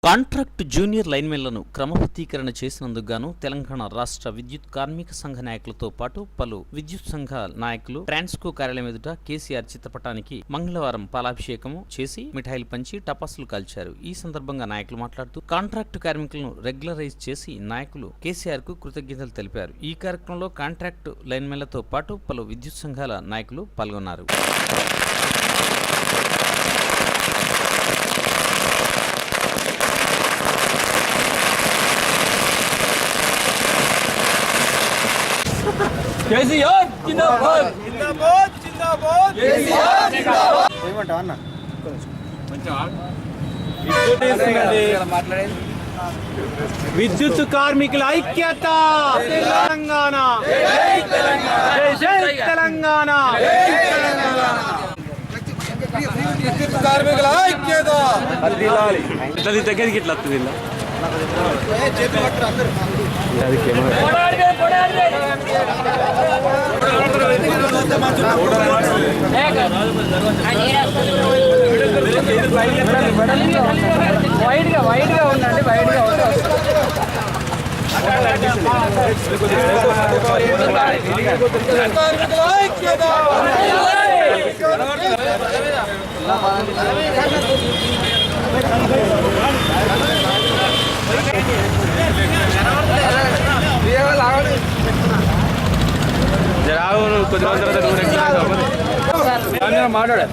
Contract junior లైన్మెన్లను క్రమబద్ధీకరణ చేసినందుకు గాను తెలంగాణ రాష్ట్ర విద్యుత్ కార్మిక సంఘ నాయకులతో పాటు పలు విద్యుత్ సంఘ నాయకులు ట్రాన్స్కో కార్యాలయం ఎదుట కేసీఆర్ చిత్రపటానికి మంగళవారం పాలాభిషేకం చేసి మిఠాయిలు పంచి టపాసులు కాల్చారు. ఈ సందర్భంగా నాయకులు మాట్లాడుతూ కాంట్రాక్టు కార్మికులను రెగ్యులరైజ్ చేసి నాయకులు కేసీఆర్ కు కృతజ్ఞతలు తెలిపారు. ఈ కార్యక్రమంలో కాంట్రాక్టు లైన్మెన్లతో పాటు పలు విద్యుత్ సంఘాల నాయకులు పాల్గొన్నారు. కేసీఆర్ జిందాబాద్ జిందాబాద్ జిందాబాద్ కేసీఆర్ జిందాబాద్ ఏమంటావ్ అన్న విద్యుత్ కార్మికుల ఐక్యత తెలంగాణ జై తెలంగాణ జై తెలంగాణ విద్యుత్ కార్మికుల ఐక్యత అదిలాలి ఇట్లా దగ్గరికి ఇట్లా వస్తుంది ఇలా అది కెమెరా వైడ్ గా ఉండండి. వైడ్ గా మాట్లాడారు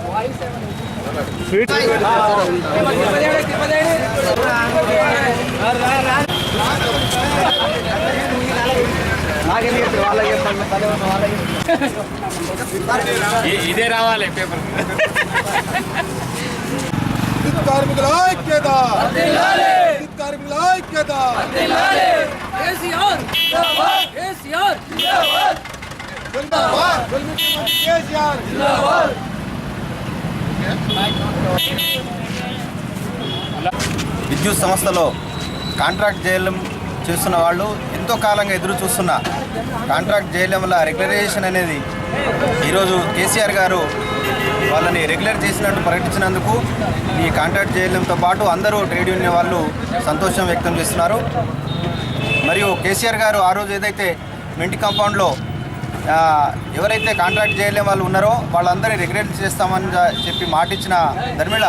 ఇదే రావాలి పేపర్. కార్మికుల ఐక్యత కార్మికుల ఐక్యత విద్యుత్ సంస్థలో కాంట్రాక్ట్ జైలం చేస్తున్న వాళ్ళు ఎంతో కాలంగా ఎదురు చూస్తున్న కాంట్రాక్ట్ జైలంల రెగ్యులరైజేషన్ అనేది ఈరోజు కేసీఆర్ గారు వాళ్ళని రెగ్యులర్ చేసినట్టు ప్రకటించినందుకు ఈ కాంట్రాక్ట్ జైలంతో పాటు అందరూ ట్రేడ్ యూనియన్ వాళ్ళు సంతోషం వ్యక్తం చేస్తున్నారు. మరియు కేసీఆర్ గారు ఆ రోజు ఏదైతే మెంటి కాంపౌండ్లో ఎవరైతే కాంట్రాక్ట్ చేయలేని వాళ్ళు ఉన్నారో వాళ్ళందరినీ రెగ్యులేట్ చేస్తామని చెప్పి మాట ఇచ్చిన ధర్మిళ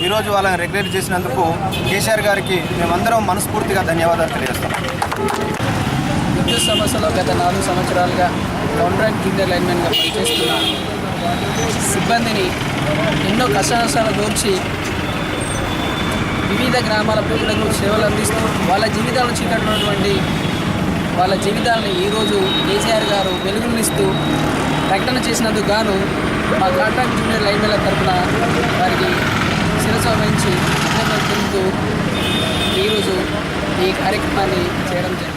ఈరోజు వాళ్ళని రెగ్యులేట్ చేసినందుకు కేసీఆర్ గారికి మేమందరం మనస్ఫూర్తిగా ధన్యవాదాలు తెలియజేస్తాం. విద్యుత్ సమస్యలో గత 4 సంవత్సరాలుగా కాంట్రాక్ట్ జూనియర్ లైన్మెన్గా పనిచేస్తున్న సిబ్బందిని ఎన్నో కష్టనష్టాలు గూర్చి వివిధ గ్రామాల ప్రజలకు సేవలు అందిస్తూ వాళ్ళ జీవితాలను చీకట్టున్నటువంటి వాళ్ళ జీవితాలను ఈరోజు కేసీఆర్ గారు వెలుగునిస్తూ ప్రకటన చేసినందుకు గాను మా కాంట్రాక్ట్ జూనియర్ లైన్మెన్ల తరఫున వారికి శిరస్సు వహించి అభినందనలు తెలుపుతూ ఈరోజు ఈ కార్యక్రమాన్ని చేయడం జరిగింది.